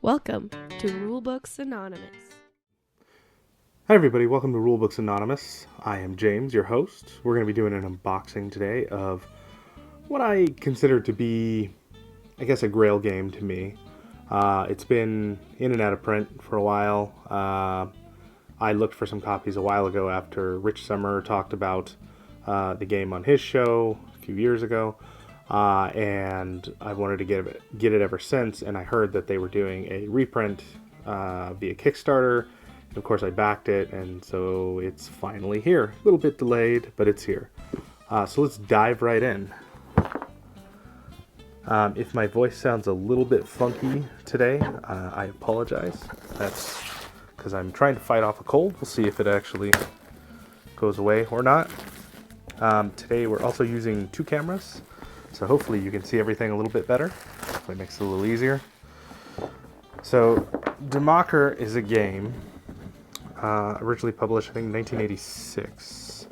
Welcome to Rulebooks Anonymous. Hi everybody, welcome to Rulebooks Anonymous. I am James, your host. We're going to be doing an unboxing today of what I consider to be, I guess, a grail game to me. It's been in and out of print for a while. I looked for some copies a while ago after Rich Summer talked about the game on his show a few years ago. And I wanted to get it ever since, and I heard that they were doing a reprint via Kickstarter. And of course, I backed it, and so it's finally here. A little bit delayed, but it's here. So let's dive right in. If my voice sounds a little bit funky today, I apologize. That's because I'm trying to fight off a cold. We'll see if it actually goes away or not. Today we're also using two cameras. So hopefully you can see everything a little bit better. Hopefully it makes it a little easier. So Die Macher is a game originally published, I think, in 1986,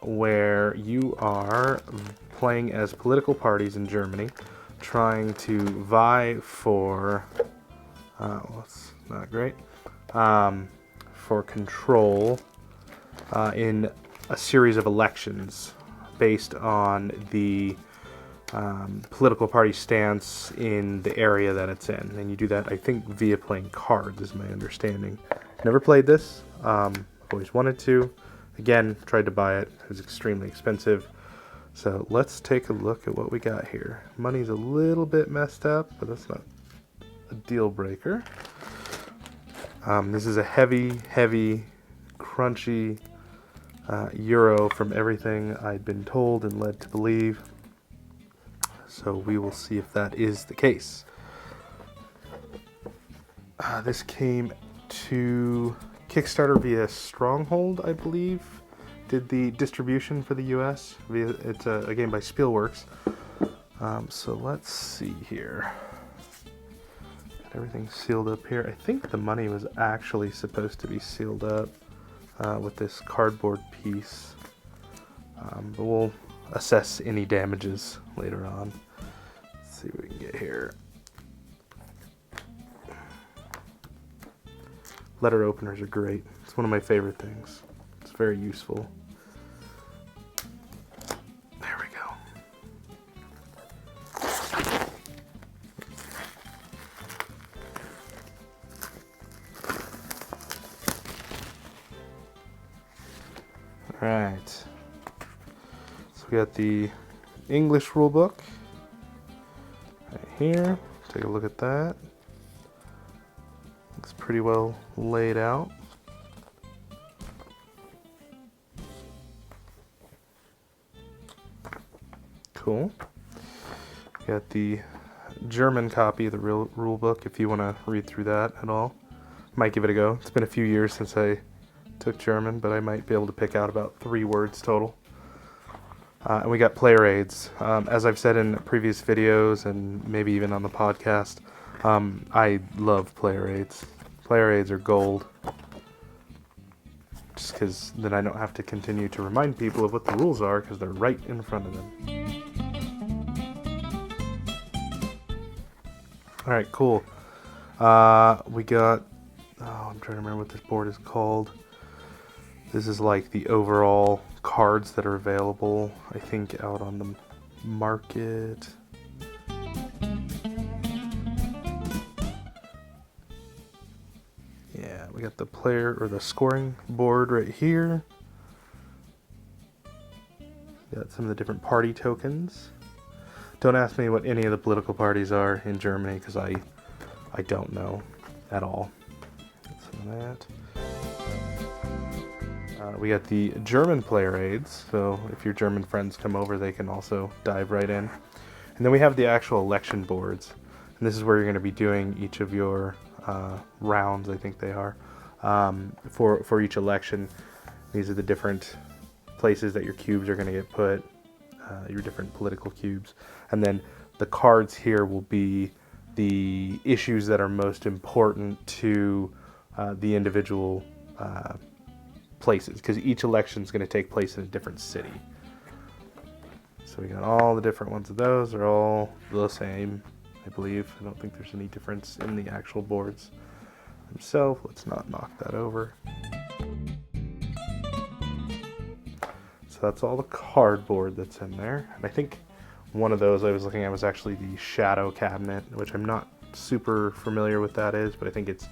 where you are playing as political parties in Germany, trying to vie for, that's not great, for control in a series of elections based on the political party stance in the area that it's in. And you do that, I think, via playing cards, is my understanding. Never played this. I've always wanted to. Again, tried to buy it. It was extremely expensive. So let's take a look at what we got here. Money's a little bit messed up, but that's not a deal breaker. This is a heavy, crunchy euro from everything I'd been told and led to believe. So we will see if that is the case. This came to Kickstarter via Stronghold, I believe. Did the distribution for the US. It's a game by Speilworks. So let's see here. Got everything sealed up here. I think the money was actually supposed to be sealed up with this cardboard piece. But we'll assess any damages later on. Let's see what we can get here. Letter openers are great. It's one of my favorite things. It's very useful. There we go. Alright. So we got the English rule book right here. Take a look at that. Looks pretty well laid out. Cool. Got the German copy of the real rule book if you want to read through that at all. Might give it a go. It's been a few years since I took German, but I might be able to pick out about 3 words total. And we got player aids. As I've said in previous videos and maybe even on the podcast, I love player aids. Player aids are gold. Just because then I don't have to continue to remind people of what the rules are because they're right in front of them. Alright, cool. We got... I'm trying to remember what this board is called. This is like the overall cards that are available, I think, out on the market. Yeah, we got the player or the scoring board right here. Got some of the different party tokens. Don't ask me what any of the political parties are in Germany because I don't know at all. Get some of that. We got the German player aids, so if your German friends come over, they can also dive right in. And then we have the actual election boards, and this is where you're going to be doing each of your rounds, I think they are, for each election. These are the different places that your cubes are going to get put, your different political cubes. And then the cards here will be the issues that are most important to the individual places, because each election is going to take place in a different city. So we got all the different ones of those. They're all the same. I believe. I don't think there's any difference in the actual boards themselves. Let's not knock that over. So that's all the cardboard that's in there. And I think one of those I was looking at was actually the shadow cabinet, which I'm not super familiar with that is, but I think it's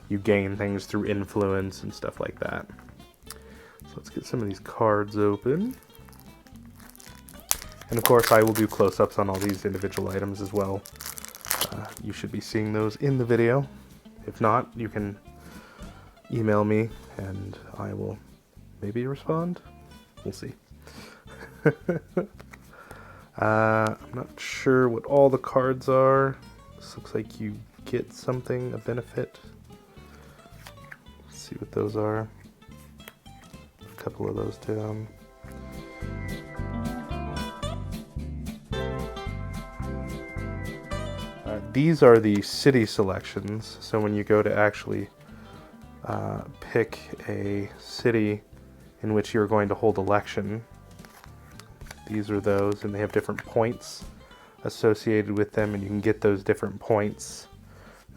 you gain things through influence and stuff like that. So let's get some of these cards open. And of course I will do close-ups on all these individual items as well. You should be seeing those in the video. If not, you can email me and I will maybe respond. We'll see. I'm not sure what all the cards are. This looks like you get something, a benefit. Let's see what those are. A couple of those down. These are the city selections. So when you go to actually pick a city in which you're going to hold election, these are those, and they have different points associated with them, and you can get those different points.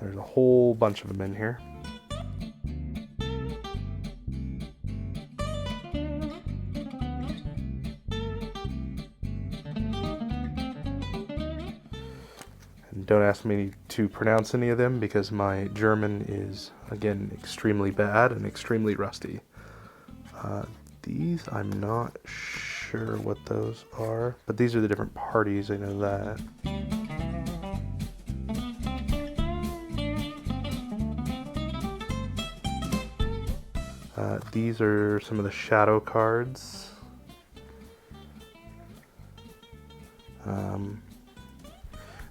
There's a whole bunch of them in here. And don't ask me to pronounce any of them because my German is, again, extremely bad and extremely rusty. These, I'm not sure what those are, but these are the different parties, I know that. These are some of the shadow cards. And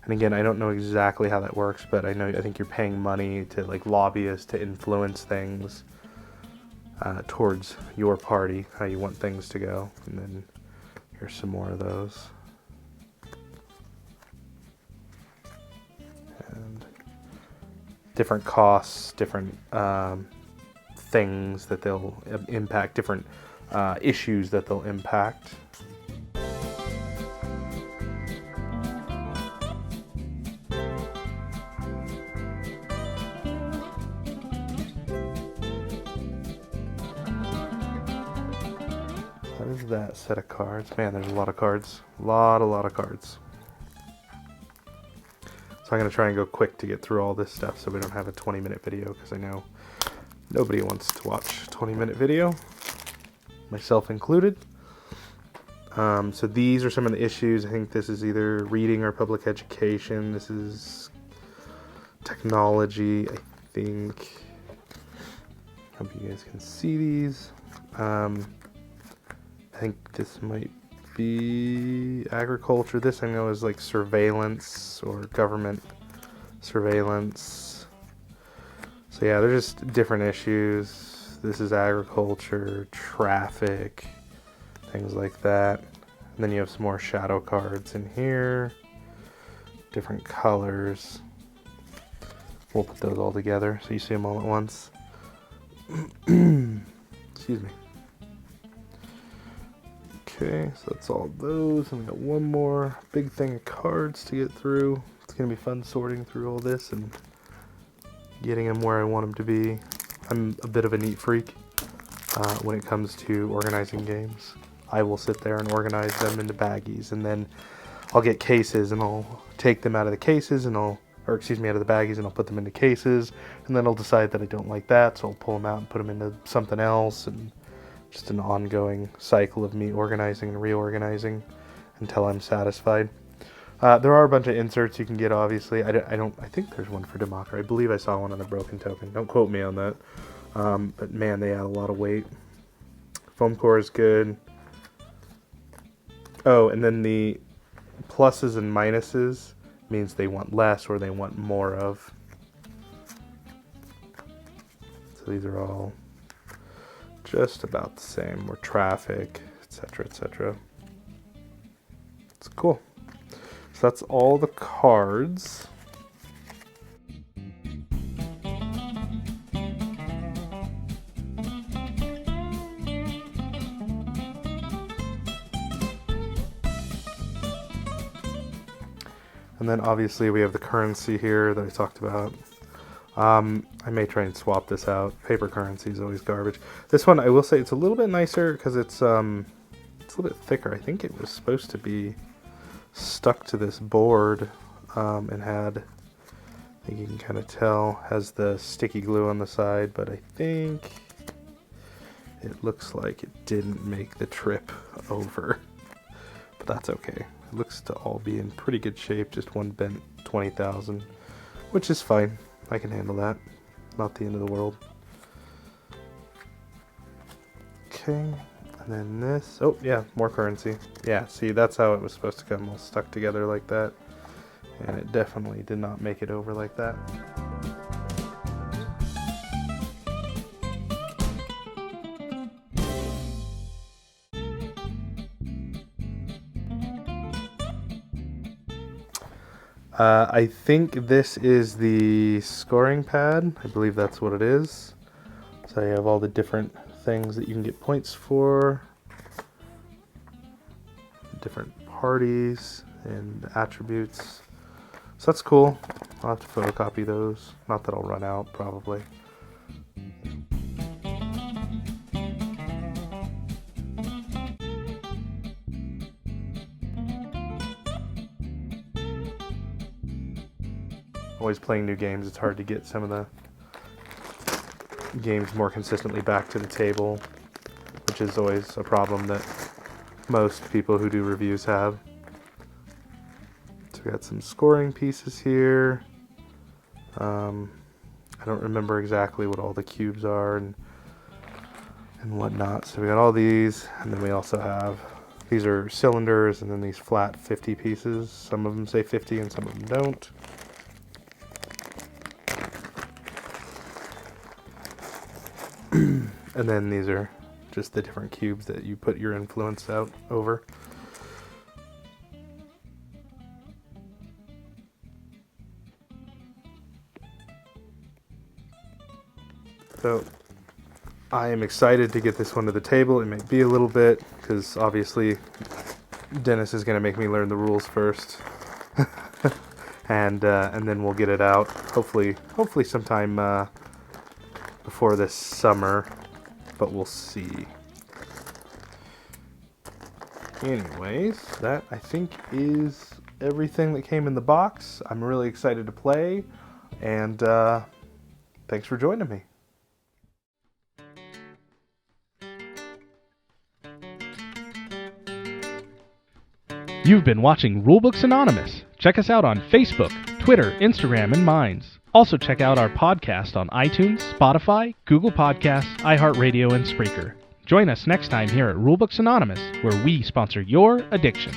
again, I don't know exactly how that works, but I think you're paying money to like lobbyists to influence things towards your party, how you want things to go. And then here's some more of those. And different costs, different things that they'll impact, different issues that they'll impact. What is that set of cards? Man, there's a lot of cards. A lot of cards. So I'm going to try and go quick to get through all this stuff so we don't have a 20-minute video, because I know nobody wants to watch a 20-minute video, myself included. So these are some of the issues. I think this is either reading or public education. This is technology, I think. Hope you guys can see these. I think this might be agriculture. This I know is like surveillance or government surveillance. So yeah, they're just different issues. This is agriculture, traffic, things like that. And then you have some more shadow cards in here, different colors. We'll put those all together so you see them all at once. Excuse me. Okay, so that's all those, and we got one more big thing of cards to get through. It's gonna be fun sorting through all this and getting them where I want them to be. I'm a bit of a neat freak when it comes to organizing games. I will sit there and organize them into baggies, and then I'll get cases and I'll take them out of the cases and out of the baggies, and I'll put them into cases, and then I'll decide that I don't like that, so I'll pull them out and put them into something else, and just an ongoing cycle of me organizing and reorganizing until I'm satisfied. There are a bunch of inserts you can get, obviously. I think there's one for Die Macher. I believe I saw one on the Broken Token. Don't quote me on that. But man, they add a lot of weight. Foam core is good. Oh, and then the pluses and minuses means they want less or they want more of. So these are all just about the same, or traffic, etc., etc. It's cool. So that's all the cards. And then obviously we have the currency here that I talked about. I may try and swap this out. Paper currency is always garbage. This one, I will say, it's a little bit nicer because it's a little bit thicker. I think it was supposed to be stuck to this board and had, I think you can kind of tell, has the sticky glue on the side, but I think it looks like it didn't make the trip over. But that's okay. It looks to all be in pretty good shape, just one bent 20,000, which is fine. I can handle that. Not the end of the world. Okay, and then this. Oh, yeah, more currency. Yeah, see, that's how it was supposed to come, all stuck together like that. And it definitely did not make it over like that. I think this is the scoring pad. I believe that's what it is. So you have all the different things that you can get points for, different parties and attributes. So that's cool. I'll have to photocopy those. Not that I'll run out, probably. Always playing new games, it's hard to get some of the games more consistently back to the table, which is always a problem that most people who do reviews have. So we got some scoring pieces here. I don't remember exactly what all the cubes are and whatnot. So we got all these, and then we also have, these are cylinders, and then these flat 50 pieces. Some of them say 50 and some of them don't. And then these are just the different cubes that you put your influence out over. So I am excited to get this one to the table. It may be a little bit because obviously Dennis is going to make me learn the rules first, and then we'll get it out. Hopefully sometime before this summer, but we'll see. Anyways, that I think is everything that came in the box. I'm really excited to play, and thanks for joining me. You've been watching Rulebooks Anonymous. Check us out on Facebook, Twitter, Instagram, and Minds. Also check out our podcast on iTunes, Spotify, Google Podcasts, iHeartRadio, and Spreaker. Join us next time here at Rulebooks Anonymous, where we sponsor your addiction.